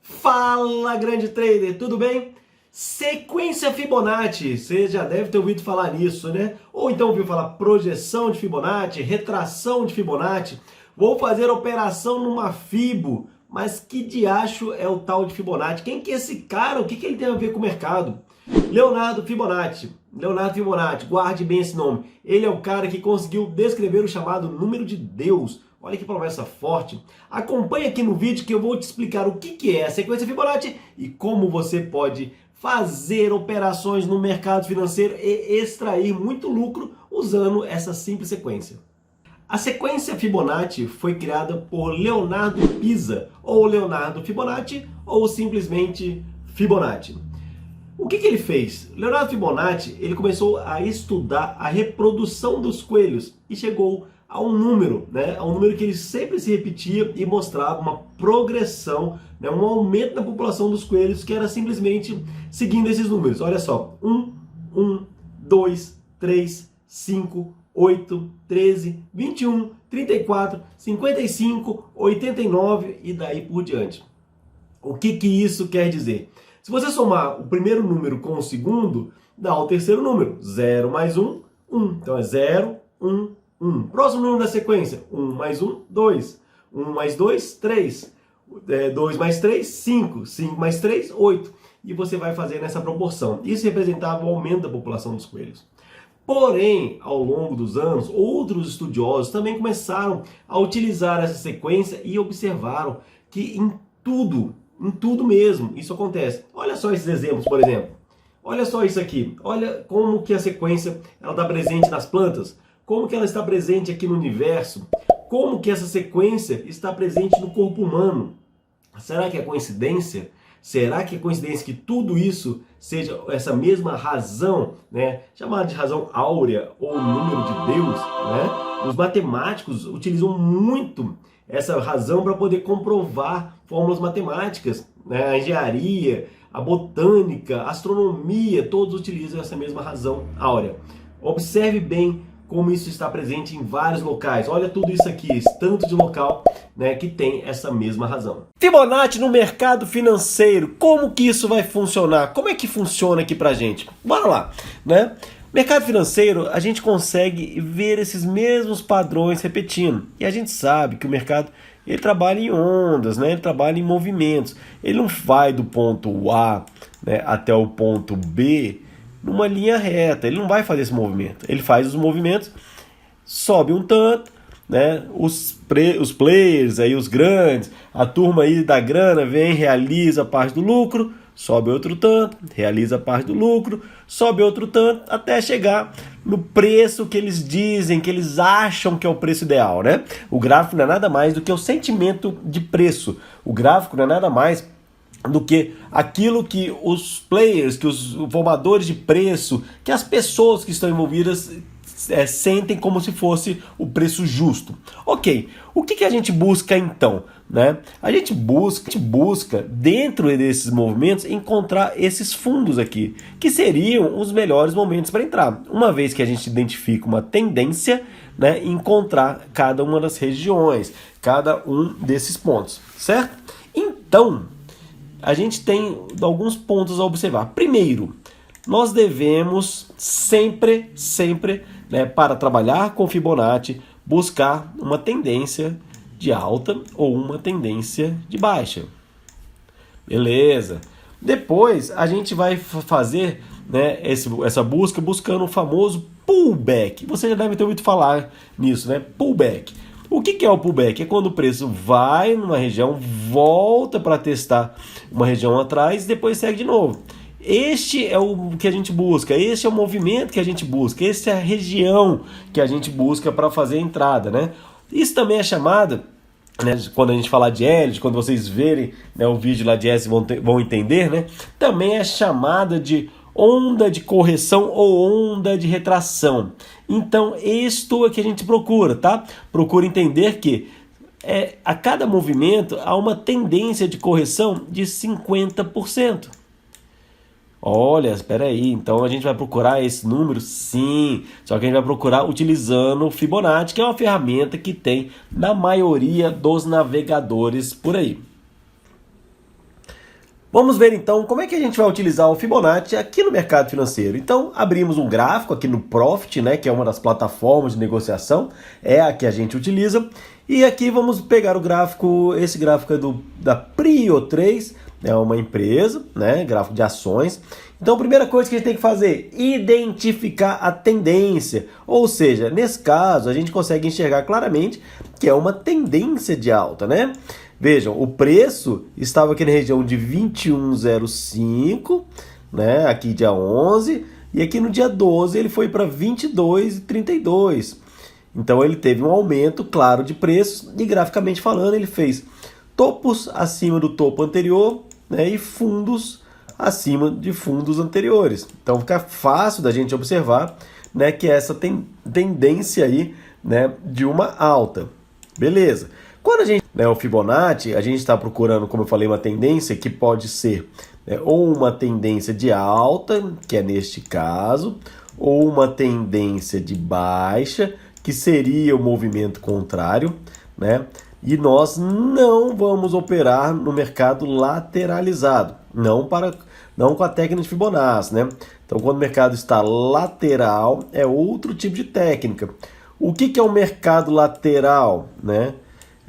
Fala, grande trader, tudo bem? Sequência Fibonacci, você já deve ter ouvido falar nisso, né? Ou então ouviu falar projeção de Fibonacci, retração de Fibonacci. Vou fazer operação numa Fibo, mas que diacho é o tal de Fibonacci? Quem que é esse cara? O que ele tem a ver com o mercado? Leonardo Fibonacci, guarde bem esse nome. Ele é o cara que conseguiu descrever o chamado número de Deus. Olha que promessa forte. Acompanhe aqui no vídeo que eu vou te explicar o que é a sequência Fibonacci e como você pode fazer operações no mercado financeiro e extrair muito lucro usando essa simples sequência. A sequência Fibonacci foi criada por Leonardo Pisa, ou Leonardo Fibonacci, ou simplesmente Fibonacci. O que ele fez? Leonardo Fibonacci ele começou a estudar a reprodução dos coelhos e chegou a um número, a um número que ele sempre se repetia e mostrava uma progressão, um aumento na população dos coelhos que era simplesmente seguindo esses números. Olha só, 1, 2, 3, 5, 8, 13, 21, 34, 55, 89 e daí por diante. O que isso quer dizer? Se você somar o primeiro número com o segundo, dá o terceiro número. 0 mais 1, 1. Então é 0, 1, 1. Próximo número da sequência. 1 mais 1, 2. 1 mais 2, 3. 2 mais 3, 5. 5 mais 3, 8. E você vai fazer nessa proporção. Isso representava o aumento da população dos coelhos. Porém, ao longo dos anos, outros estudiosos também começaram a utilizar essa sequência e observaram que em tudo mesmo, isso acontece. Olha só esses exemplos, por exemplo. Olha só isso aqui. Olha como que a sequência ela está presente nas plantas. Como que ela está presente aqui no universo. Como que essa sequência está presente no corpo humano. Será que é coincidência? Será que é coincidência que tudo isso seja essa mesma razão, chamada de razão áurea ou número de Deus? Os matemáticos utilizam muito essa razão para poder comprovar fórmulas matemáticas, a engenharia, a botânica, a astronomia, todos utilizam essa mesma razão áurea. Observe bem como isso está presente em vários locais. Olha tudo isso aqui, esse tanto de local que tem essa mesma razão. Fibonacci no mercado financeiro, como que isso vai funcionar? Como é que funciona aqui pra gente? Bora lá, Mercado financeiro, a gente consegue ver esses mesmos padrões repetindo. E a gente sabe que o mercado ele trabalha em ondas, ele trabalha em movimentos. Ele não vai do ponto A até o ponto B numa linha reta. Ele não vai fazer esse movimento. Ele faz os movimentos, sobe um tanto, os players, aí, os grandes, a turma aí da grana vem, realiza a parte do lucro, sobe outro tanto, realiza a parte do lucro, sobe outro tanto, até chegar no preço que eles dizem, que eles acham que é o preço ideal, O gráfico não é nada mais do que o sentimento de preço. O gráfico não é nada mais do que aquilo que os players, que os formadores de preço, que as pessoas que estão envolvidas sentem como se fosse o preço justo. Ok, o que a gente busca então? A gente busca dentro desses movimentos encontrar esses fundos aqui, que seriam os melhores momentos para entrar. Uma vez que a gente identifica uma tendência, encontrar cada uma das regiões, cada um desses pontos, certo? Então, a gente tem alguns pontos a observar. Primeiro, nós devemos sempre, para trabalhar com Fibonacci, buscar uma tendência de alta ou uma tendência de baixa. Beleza. Depois, a gente vai fazer essa busca buscando o famoso pullback. Você já deve ter ouvido falar nisso, Pullback. O que é o pullback? É quando o preço vai numa região, volta para testar uma região atrás e depois segue de novo. Este é o que a gente busca, este é o movimento que a gente busca, esta é a região que a gente busca para fazer a entrada, Isso também é chamada, quando a gente falar de Elliott, quando vocês verem o vídeo lá de S vão entender, também é chamada de onda de correção ou onda de retração. Então, isto é que a gente procura, Procura entender que a cada movimento há uma tendência de correção de 50%. Olha, espera aí, então a gente vai procurar esse número? Sim, só que a gente vai procurar utilizando o Fibonacci, que é uma ferramenta que tem na maioria dos navegadores por aí. Vamos ver então como é que a gente vai utilizar o Fibonacci aqui no mercado financeiro. Então, abrimos um gráfico aqui no Profit, né, que é uma das plataformas de negociação, é a que a gente utiliza. E aqui vamos pegar o gráfico, esse gráfico é da Prio 3, é uma empresa, né, gráfico de ações. Então, a primeira coisa que a gente tem que fazer, identificar a tendência. Ou seja, nesse caso, a gente consegue enxergar claramente que é uma tendência de alta, né? Vejam, o preço estava aqui na região de 21,05, né? Aqui dia 11, e aqui no dia 12 ele foi para 22,32. Então ele teve um aumento claro de preços e graficamente falando ele fez topos acima do topo anterior, né? E fundos acima de fundos anteriores. Então fica fácil da gente observar, né, que essa tendência aí, né, de uma alta. Beleza. Quando a gente, né, o Fibonacci, a gente está procurando, como eu falei, uma tendência que pode ser, né, ou uma tendência de alta, que é neste caso, ou uma tendência de baixa, que seria o movimento contrário, né? E nós não vamos operar no mercado lateralizado, não com a técnica de Fibonacci, né? Então, quando o mercado está lateral, é outro tipo de técnica. O que é um mercado lateral, né?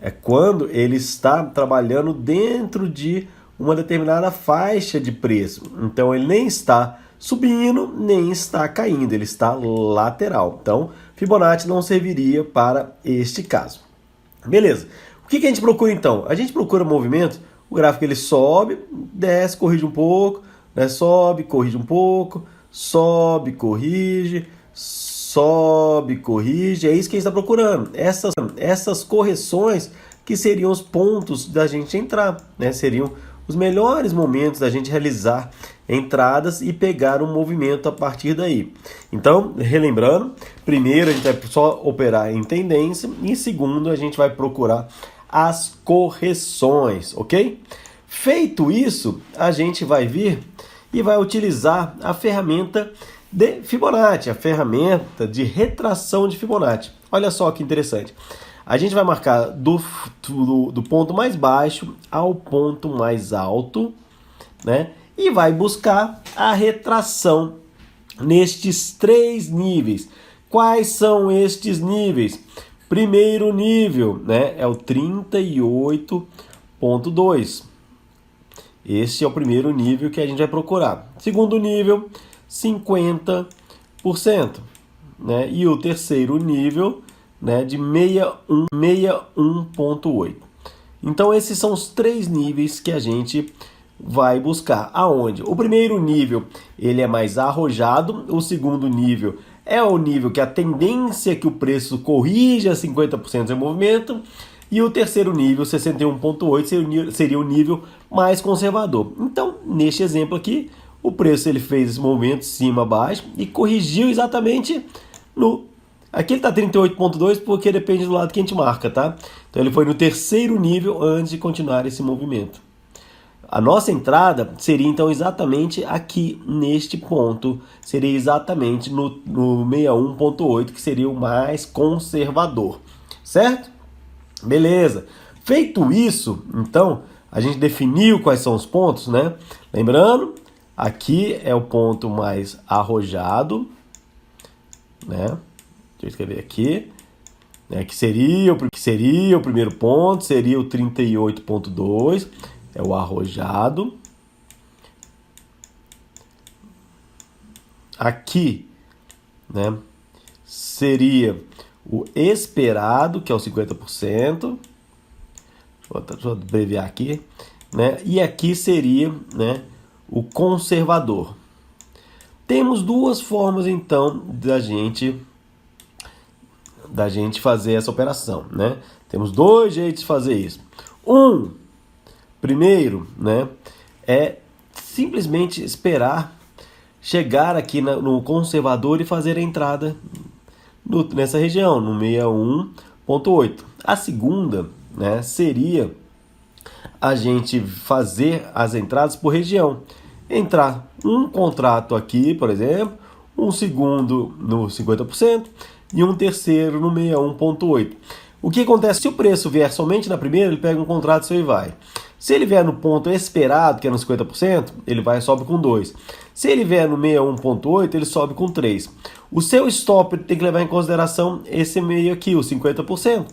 É quando ele está trabalhando dentro de uma determinada faixa de preço. Então, ele nem está subindo, nem está caindo, ele está lateral. Então, Fibonacci não serviria para este caso. Beleza. O que a gente procura então? A gente procura movimento, o gráfico ele sobe, desce, corrige um pouco, né? Sobe, corrige um pouco, sobe, corrige, sobe, corrige. É isso que a gente está procurando. Essas correções que seriam os pontos da gente entrar, né? Seriam os melhores momentos da gente realizar entradas e pegar um movimento a partir daí. Então, relembrando, primeiro a gente vai só operar em tendência e segundo a gente vai procurar as correções, ok? Feito isso, a gente vai vir e vai utilizar a ferramenta de Fibonacci, a ferramenta de retração de Fibonacci. Olha só que interessante. A gente vai marcar do ponto mais baixo ao ponto mais alto, né? E vai buscar a retração nestes 3 níveis. Quais são estes níveis? Primeiro nível, né, é o 38,2. Este é o primeiro nível que a gente vai procurar. Segundo nível, 50%, né? E o terceiro nível, né, de 61,8. Então esses são os 3 níveis que a gente vai buscar. Aonde? O primeiro nível ele é mais arrojado, o segundo nível é o nível que a tendência que o preço corrija 50% em movimento, e o terceiro nível, 61,8, seria o nível mais conservador. Então, neste exemplo aqui, o preço ele fez esse movimento cima baixo e corrigiu exatamente no... Aqui ele está 38,2 porque depende do lado que a gente marca, tá? Então ele foi no terceiro nível antes de continuar esse movimento. A nossa entrada seria então exatamente aqui neste ponto, seria exatamente no 61,8, que seria o mais conservador, certo? Beleza. Feito isso, então, a gente definiu quais são os pontos, né? Lembrando, aqui é o ponto mais arrojado, né? Deixa eu escrever aqui, né? Que seria o primeiro ponto, seria o 38,2, é o arrojado. Aqui, né, seria o esperado, que é o 50%. Deixa eu abreviar aqui, né? E aqui seria, né, o conservador. Temos duas formas, então, da gente fazer essa operação, né? Temos 2 jeitos de fazer isso. Primeiro, né, é simplesmente esperar chegar aqui no conservador e fazer a entrada nessa região, no 61,8. A segunda, né, seria a gente fazer as entradas por região. Entrar um contrato aqui, por exemplo, um segundo no 50% e um terceiro no 61,8. O que acontece se o preço vier somente na primeira, ele pega um contrato seu e vai. Se ele vier no ponto esperado, que é no 50%, ele sobe com 2. Se ele vier no 61,8, ele sobe com 3. O seu stop tem que levar em consideração esse meio aqui, o 50%.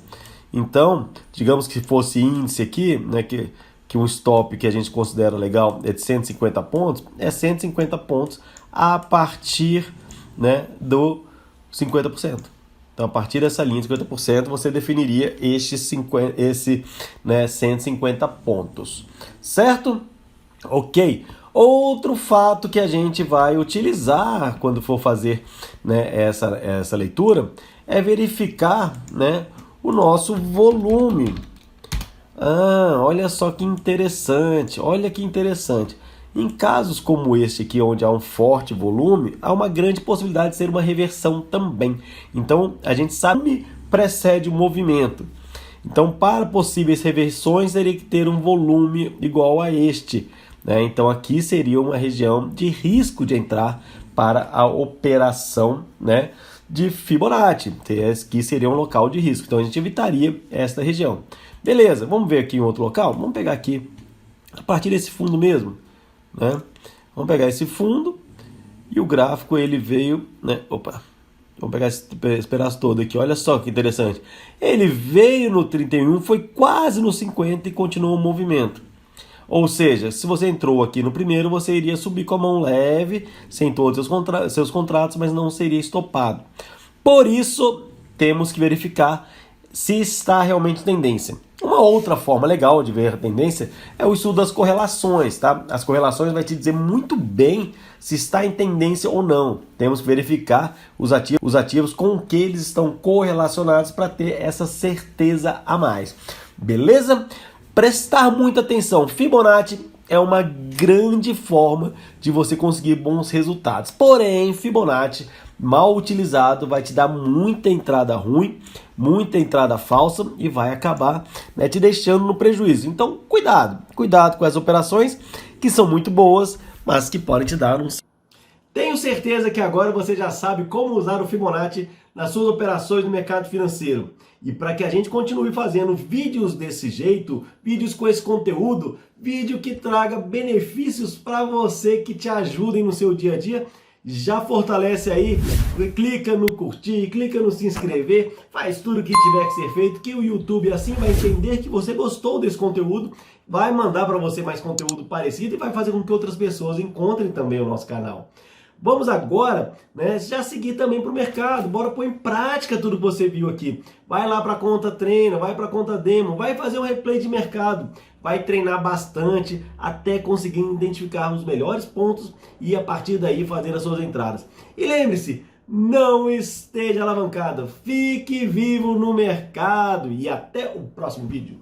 Então, digamos que fosse índice aqui, né, que um stop que a gente considera legal é de 150 pontos, é 150 pontos a partir, né, do 50%. Então, a partir dessa linha de 50%, você definiria esse 150 pontos. Certo? Ok. Outro fato que a gente vai utilizar quando for fazer, né, essa leitura é verificar, né, o nosso volume. Olha só que interessante. Olha que interessante. Em casos como este aqui, onde há um forte volume, há uma grande possibilidade de ser uma reversão também. Então, a gente sabe que precede o movimento. Então, para possíveis reversões, teria que ter um volume igual a este, né? Então, aqui seria uma região de risco de entrar para a operação, né, de Fibonacci. Aqui seria um local de risco. Então, a gente evitaria esta região. Beleza, vamos ver aqui em outro local? Vamos pegar aqui, a partir desse fundo mesmo. Né? Vamos pegar esse fundo e o gráfico ele veio, né? Vamos pegar esse pedaço todo aqui, olha só que interessante. Ele veio no 31, foi quase no 50 e continuou o movimento. Ou seja, se você entrou aqui no primeiro, você iria subir com a mão leve, sem todos os seus contratos, mas não seria estopado. Por isso, temos que verificar se está realmente tendência. Uma outra forma legal de ver a tendência é o estudo das correlações, tá? As correlações vai te dizer muito bem se está em tendência ou não. Temos que verificar os ativos com que eles estão correlacionados para ter essa certeza a mais. Beleza? Prestar muita atenção. Fibonacci é uma grande forma de você conseguir bons resultados. Porém, Fibonacci mal utilizado vai te dar muita entrada ruim, muita entrada falsa e vai acabar, né, te deixando no prejuízo. Então, cuidado com as operações que são muito boas, mas que podem te dar um... Tenho certeza que agora você já sabe como usar o Fibonacci nas suas operações no mercado financeiro. E para que a gente continue fazendo vídeos desse jeito, vídeos com esse conteúdo, vídeo que traga benefícios para você, que te ajudem no seu dia a dia, já fortalece aí, clica no curtir, clica no se inscrever, faz tudo que tiver que ser feito, que o YouTube assim vai entender que você gostou desse conteúdo, vai mandar para você mais conteúdo parecido e vai fazer com que outras pessoas encontrem também o nosso canal. Vamos agora, né, já seguir também para o mercado. Bora pôr em prática tudo que você viu aqui. Vai lá para a conta treino, vai para a conta demo, vai fazer um replay de mercado. Vai treinar bastante até conseguir identificar os melhores pontos e a partir daí fazer as suas entradas. E lembre-se, não esteja alavancado, fique vivo no mercado e até o próximo vídeo.